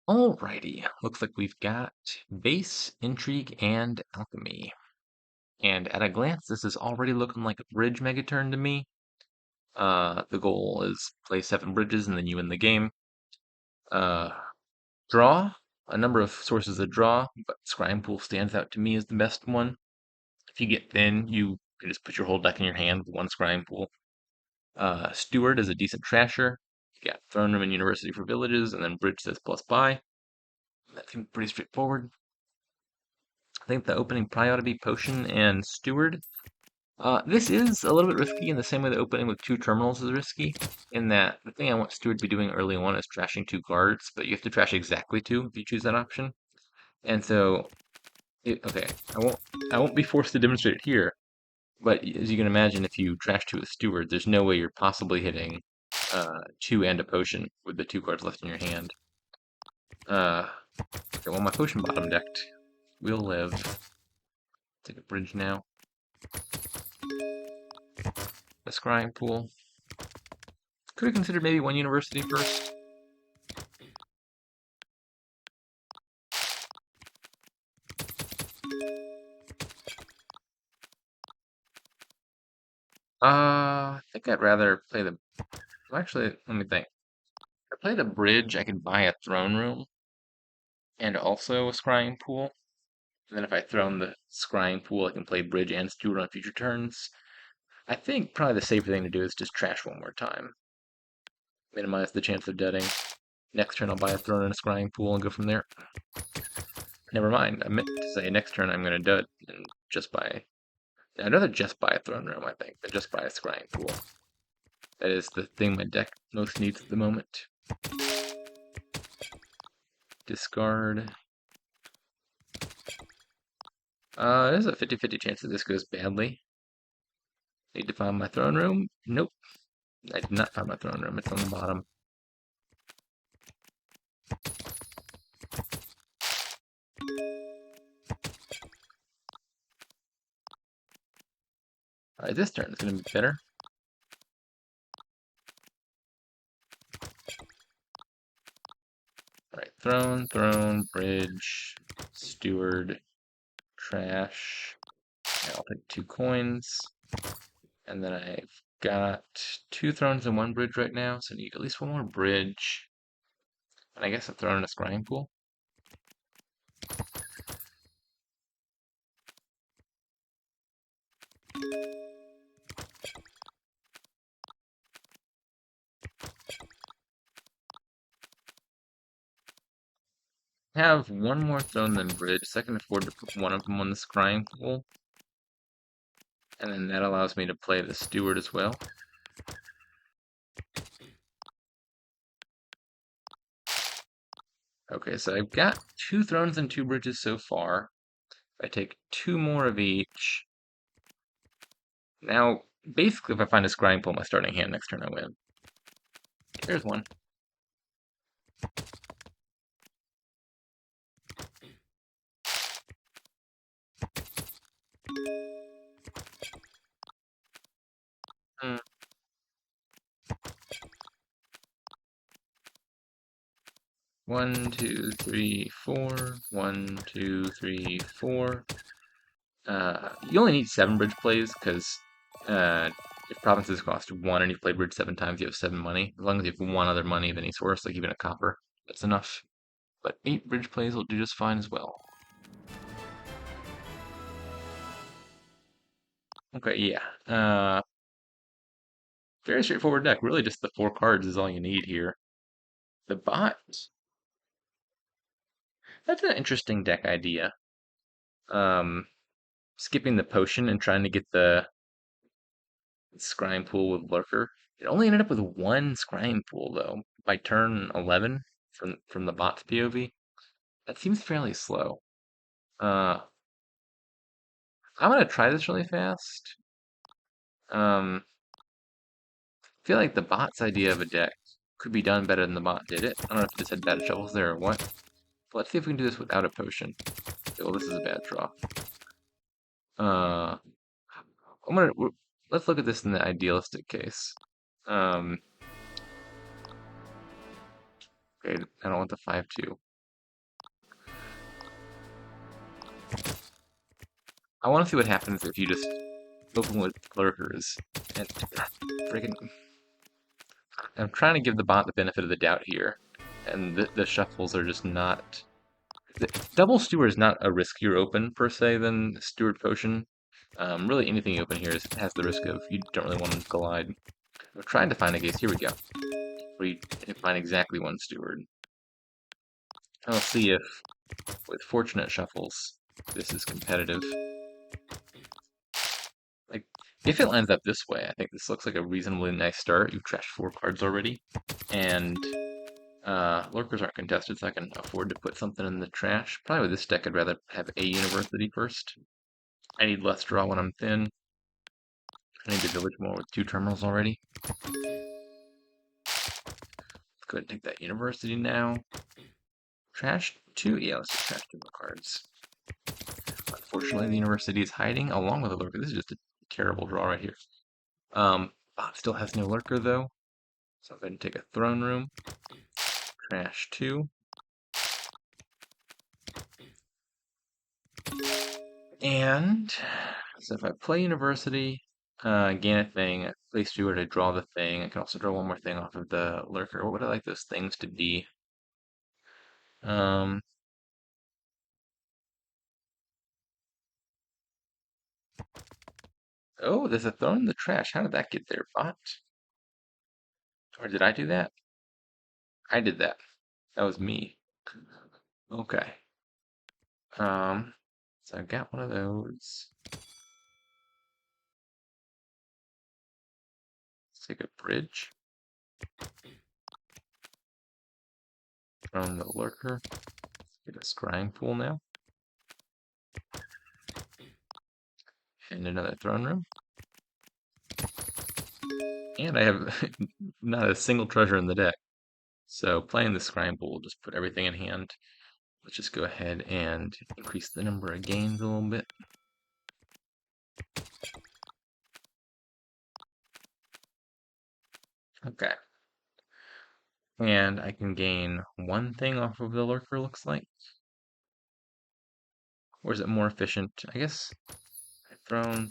Alrighty, looks like we've got base, intrigue, and alchemy. And at a glance, this is already looking like a bridge megaturn to me. The goal is play 7 bridges and then you win the game. Uh, draw, a number of sources of draw, but Scrying Pool stands out to me as the best one. If you get thin, you can just put your whole deck in your hand with one Scrying Pool. Steward is a decent trasher. You got Throne Room and University for villages, and then Bridge says plus buy. That seems pretty straightforward. I think the opening probably ought to be Potion and Steward. This is a little bit risky in the same way that opening with 2 terminals is risky, in that the thing I want Steward to be doing early on is trashing 2 cards, but you have to trash exactly 2 if you choose that option. And so, okay, I won't be forced to demonstrate it here, but as you can imagine, if you trash 2 with Steward, there's no way you're possibly hitting 2 and a Potion with the 2 cards left in your hand. Uh, okay, well, my Potion bottom decked will live. Take a bridge now. A Scrying Pool. Could have considered maybe one university first. I think I'd rather play the. Well, actually, let me think. If I play the bridge, I could buy a throne room and also a scrying pool. And then if I throne the scrying pool, I can play bridge and steward on future turns. I think probably the safer thing to do is just trash one more time. Minimize the chance of deading. Next turn, I'll buy a throne and a scrying pool and go from there. Never mind. I meant to say next turn I'm going to dud and just buy. I'd rather just buy a throne room, I think, than just buy a scrying pool. That is the thing my deck most needs at the moment. Discard. There's a 50-50 chance that this goes badly. Need to find my throne room? Nope. I did not find my throne room. It's on the bottom. Alright, this turn is going to be better. Alright, throne, bridge, steward, trash. I'll take 2 coins. And then I've got 2 thrones and 1 bridge right now, so I need at least 1 more bridge. And I guess a throne and a scrying pool. Have 1 more throne than bridge, so I can afford to put 1 of them on the scrying pool. And then that allows me to play the steward as well. Okay, so I've got 2 thrones and 2 bridges so far. If I take 2 more of each. Now, basically, if I find a scrying pool in my starting hand next turn, I win. There's one. Hmm. One, two, three, four. 1, 2, 3, 4. You only need 7 bridge plays, because if provinces cost 1 and you've played bridge 7 times, you have 7 money. As long as you have 1 other money of any source, like even a copper, that's enough. But 8 bridge plays will do just fine as well. Okay, yeah. Very straightforward deck. Really, just the 4 cards is all you need here. The bot. That's an interesting deck idea. Um, Skipping the potion and trying to get the scrying pool with lurker. It only ended up with 1 scrying pool though by turn 11 from the bot's POV. That seems fairly slow. Uh, I'm gonna try this really fast. I feel like the bot's idea of a deck could be done better than the bot did it. I don't know if it just had bad shovels there or what. But let's see if we can do this without a potion. Okay, well, this is a bad draw. Uh, let's look at this in the idealistic case. Um, okay, I don't want the 5-2. I want to see what happens if you just open with lurkers and freaking. I'm trying to give the bot the benefit of the doubt here, and the shuffles are just not. Double Steward is not a riskier open per se than Steward Potion. Really, anything you open here has the risk of you don't really want to collide. We're trying to find a case. Here we go. We can find exactly one Steward. I'll see if, with fortunate shuffles, this is competitive. Like, if it lines up this way, I think this looks like a reasonably nice start. You've trashed 4 cards already, and lurkers aren't contested, so I can afford to put something in the trash. Probably with this deck, I'd rather have a university first. I need less draw when I'm thin. I need to village more with 2 terminals already. Let's go ahead and take that university now. Trash 2? Yeah, let's just trash 2 more cards. Unfortunately, the university is hiding along with a lurker. This is just a terrible draw right here. Bot still has no lurker though. So I'm going to take a throne room. Trash 2. And so if I play university, gain a thing, play steward, I draw the thing. I can also draw one more thing off of the lurker. What would I like those things to be? Um, oh, there's a throne in the trash. How did that get there, bot? Or did I do that? I did that. That was me. Okay. So I got one of those. Let's take a bridge from the lurker. Get a scrying pool now. And another throne room. And I have not a single treasure in the deck. So playing the scrying pool will just put everything in hand. Let's just go ahead and increase the number of gains a little bit. Okay. And I can gain one thing off of the lurker, looks like. Or is it more efficient? I guess throne,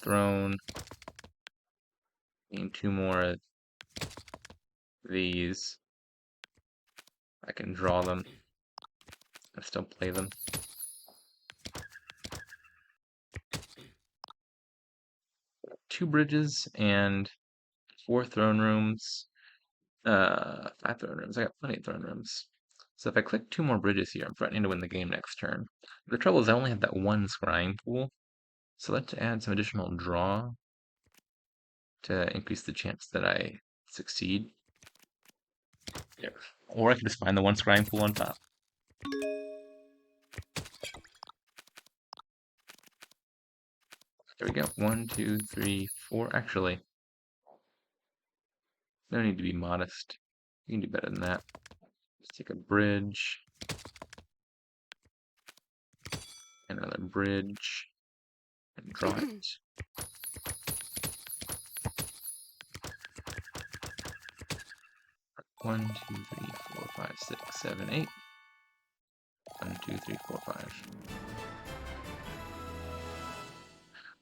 gain 2 more of these. I can draw them. I still play them. Two bridges and 4 throne rooms. 5 throne rooms. I got plenty of throne rooms. So if I click 2 more bridges here, I'm threatening to win the game next turn. The trouble is I only have that one scrying pool. So let's add some additional draw to increase the chance that I succeed. Yeah. Or I can just find the one scrying pool on top. There we go. 1, 2, 3, 4. Actually, no need to be modest. You can do better than that. Let's take a bridge. Another bridge. And draw it. 1, 2, 3, 4, 5, 6, 7, 8. 1, 2, 3, 4, 5.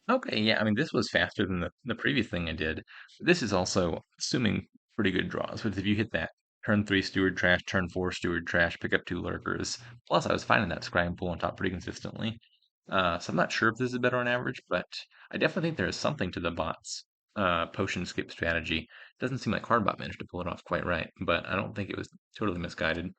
Okay, yeah, I mean, this was faster than the previous thing I did. This is also assuming pretty good draws, but if you hit that turn 3 steward trash, turn 4 steward trash, pick up 2 lurkers, plus I was finding that scrying pool on top pretty consistently. So I'm not sure if this is better on average, but I definitely think there is something to the bot's potion skip strategy. Doesn't seem like Hardbot managed to pull it off quite right, but I don't think it was totally misguided.